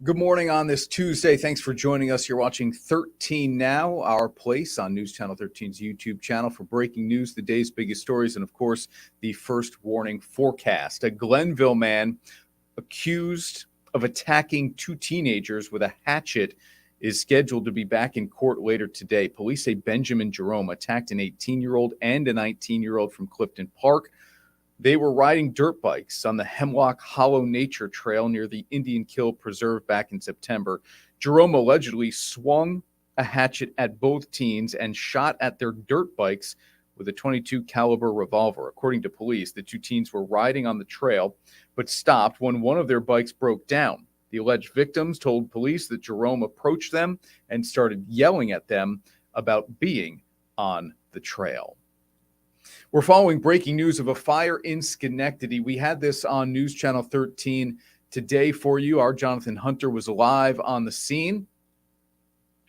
Good morning on this Tuesday. Thanks for joining us. You're watching 13 Now, our place on News Channel 13's YouTube channel for breaking news, the day's biggest stories, and of course, the first warning forecast. A Glenville man accused of attacking two teenagers with a hatchet is scheduled to be back in court later today. Police say Benjamin Jerome attacked an 18-year-old and a 19-year-old from Clifton Park. They were riding dirt bikes on the Hemlock Hollow Nature Trail near the Indian Kill Preserve back in September. Jerome allegedly swung a hatchet at both teens and shot at their dirt bikes with a .22 caliber revolver. According to police, the two teens were riding on the trail but stopped when one of their bikes broke down. The alleged victims told police that Jerome approached them and started yelling at them about being on the trail. We're following breaking news of a fire in Schenectady. We had this on News Channel 13 today for you. Our Jonathan Hunter was live on the scene,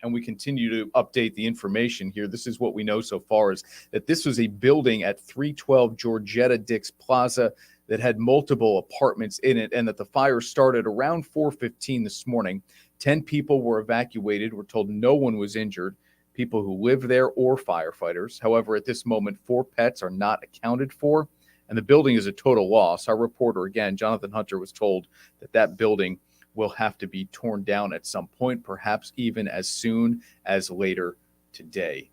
and we continue to update the information here. This is what we know so far, is that this was a building at 312 Georgetta Dix Plaza that had multiple apartments in it, and that the fire started around 4:15 this morning. 10 people were evacuated. We're told no one was injured, people who live there or firefighters. However, at this moment, 4 pets are not accounted for, and the building is a total loss. Our reporter, again, Jonathan Hunter, was told that that building will have to be torn down at some point, perhaps even as soon as later today.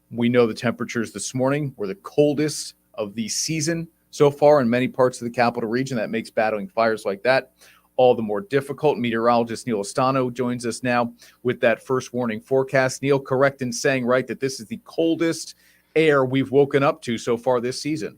We know the temperatures this morning were the coldest of the season so far in many parts of the capital region. That makes battling fires like that all the more difficult. Meteorologist Neal Estano joins us now with that first warning forecast. Neal, correct in saying, right, that this is the coldest air we've woken up to so far this season?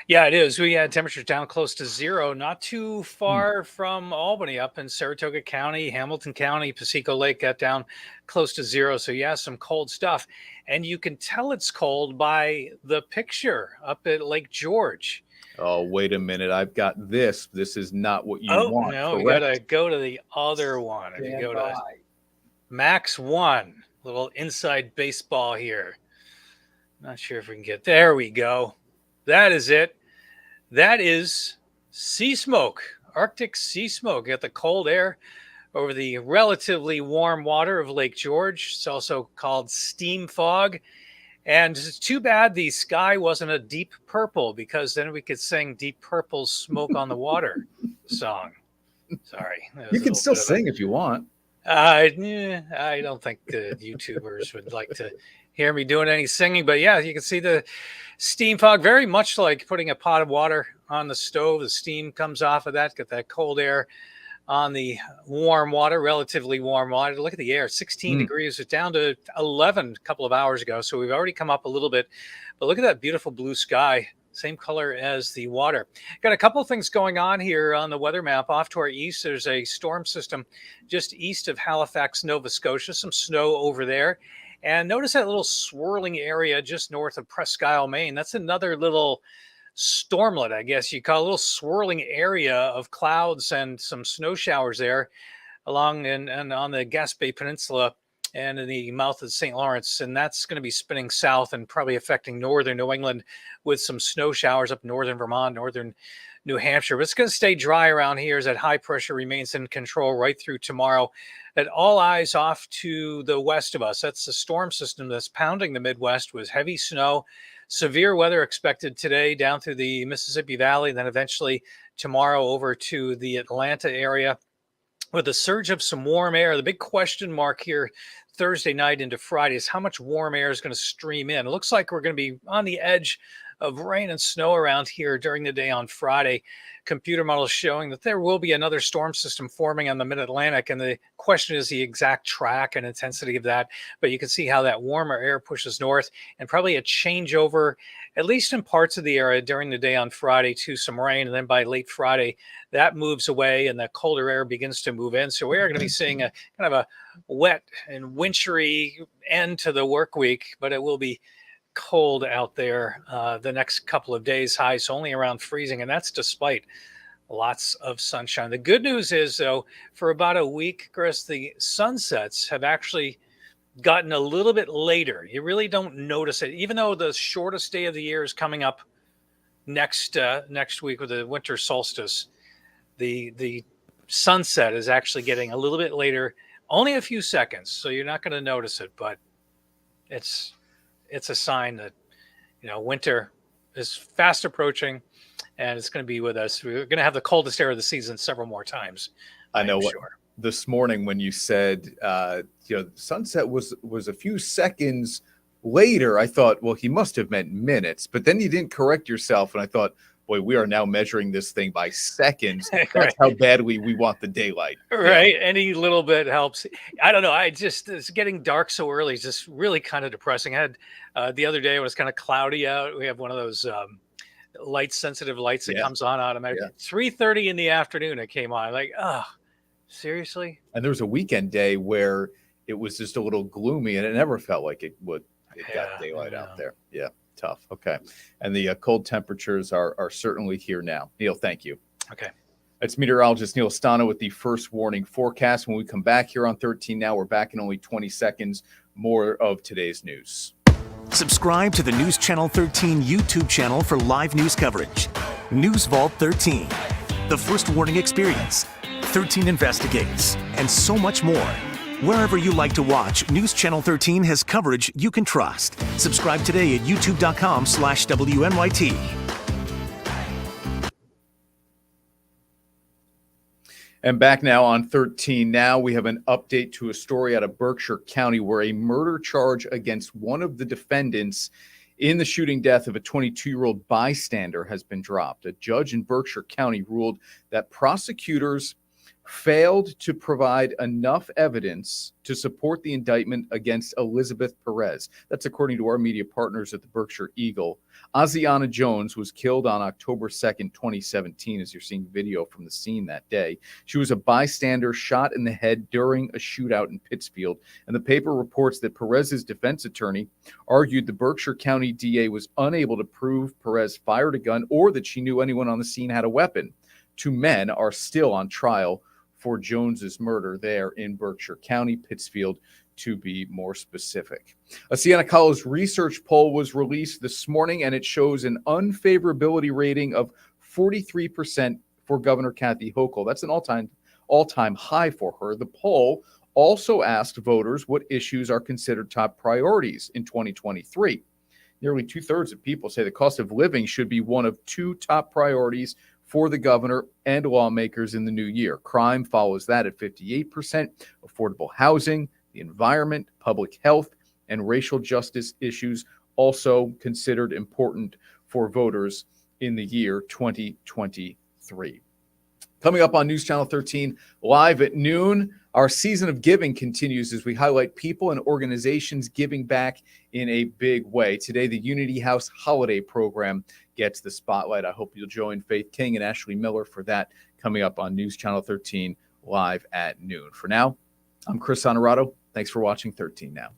Yeah, it is. We had temperatures down close to zero, not too far from Albany, up in Saratoga County, Hamilton County, Piseco Lake got down close to zero. So yeah, some cold stuff. And you can tell it's cold by the picture up at Lake George. Oh, wait a minute. I've got this. This is not what you want. No, correct? You got to go to the other one. If you go to Max 1, little inside baseball here. Not sure if we can get, there we go. That is it. That is sea smoke, Arctic sea smoke. You got the cold air over the relatively warm water of Lake George. It's also called steam fog. And it's too bad the sky wasn't a deep purple, because then we could sing Deep Purple's Smoke on the Water song. Sorry. You can still sing if you want. I don't think the YouTubers would like to hear me doing any singing. But yeah, you can see the steam fog, very much like putting a pot of water on the stove. The steam comes off of that, get that cold air on the warm water, relatively warm water. Look at the air, 16 degrees. It's down to 11 a couple of hours ago. So we've already come up a little bit. But look at that beautiful blue sky, same color as the water. Got a couple of things going on here on the weather map. Off to our east, there's a storm system just east of Halifax, Nova Scotia. Some snow over there. And notice that little swirling area just north of Presque Isle, Maine. That's another little stormlet, I guess you call, a little swirling area of clouds and some snow showers there along and on the Gaspé Peninsula and in the mouth of the St. Lawrence. And that's going to be spinning south and probably affecting northern New England with some snow showers up northern Vermont, northern New Hampshire. But it's going to stay dry around here as that high pressure remains in control right through tomorrow. At all eyes off to the west of us. That's the storm system that's pounding the Midwest with heavy snow. Severe weather expected today down through the Mississippi Valley, and then eventually tomorrow over to the Atlanta area with a surge of some warm air. The big question mark here Thursday night into Friday is how much warm air is going to stream in. It looks like we're going to be on the edge of rain and snow around here during the day on Friday. Computer models showing that there will be another storm system forming on the mid-Atlantic, and the question is the exact track and intensity of that. But you can see how that warmer air pushes north, and probably a changeover, at least in parts of the area during the day on Friday, to some rain. And then by late Friday, that moves away and the colder air begins to move in. So we are going to be seeing a kind of a wet and wintry end to the work week, but it will be cold out there the next couple of days. Highs only around freezing, and that's despite lots of sunshine. The good news is, though, for about a week, Chris, the sunsets have actually gotten a little bit later. You really don't notice it, even though the shortest day of the year is coming up next week with the winter solstice. The sunset is actually getting a little bit later, only a few seconds. So you're not going to notice it, but it's a sign that, winter is fast approaching, and it's going to be with us. We're going to have the coldest air of the season several more times. I know I'm what sure. This morning when you said, sunset was a few seconds later, I thought, well, he must have meant minutes, but then you didn't correct yourself. And I thought, boy, we are now measuring this thing by seconds. That's Right. how badly we want the daylight. Right. Yeah. Any little bit helps. I don't know. It's getting dark so early. It's just really kind of depressing. I had the other day, it was kind of cloudy out. We have one of those light sensitive lights that comes on automatically. 3:30 in the afternoon, it came on. Like, oh, seriously? And there was a weekend day where it was just a little gloomy, and it never felt like it got daylight out there. Yeah, tough. Okay. And the cold temperatures are certainly here now. Neal, thank you. Okay. It's meteorologist Neal Estano with the first warning forecast. When we come back here on 13 Now, we're back in only 20 seconds. More of today's news. Subscribe to the News Channel 13 YouTube channel for live news coverage. News Vault 13, The First Warning Experience, 13 Investigates, and so much more. Wherever you like to watch, News Channel 13 has coverage you can trust. Subscribe today at youtube.com/WNYT. And back now on 13 Now, we have an update to a story out of Berkshire County where a murder charge against one of the defendants in the shooting death of a 22-year-old bystander has been dropped. A judge in Berkshire County ruled that prosecutors failed to provide enough evidence to support the indictment against Elizabeth Perez. That's according to our media partners at the Berkshire Eagle. Aziana Jones was killed on October 2nd, 2017, as you're seeing video from the scene that day. She was a bystander shot in the head during a shootout in Pittsfield, and the paper reports that Perez's defense attorney argued the Berkshire County DA was unable to prove Perez fired a gun or that she knew anyone on the scene had a weapon. 2 men are still on trial for Jones's murder there in Berkshire County, Pittsfield, to be more specific. A Siena College research poll was released this morning, and it shows an unfavorability rating of 43% for Governor Kathy Hochul. That's an all-time high for her. The poll also asked voters what issues are considered top priorities in 2023. Nearly 2/3 of people say the cost of living should be one of 2 top priorities for the governor and lawmakers in the new year. Crime follows that at 58%. Affordable housing, the environment, public health, and racial justice issues also considered important for voters in the year 2023. Coming up on News Channel 13, live at noon, our season of giving continues as we highlight people and organizations giving back in a big way. Today, the Unity House Holiday Program gets the spotlight. I hope you'll join Faith King and Ashley Miller for that coming up on News Channel 13 live at noon. For now, I'm Chris Honorato. Thanks for watching 13 Now.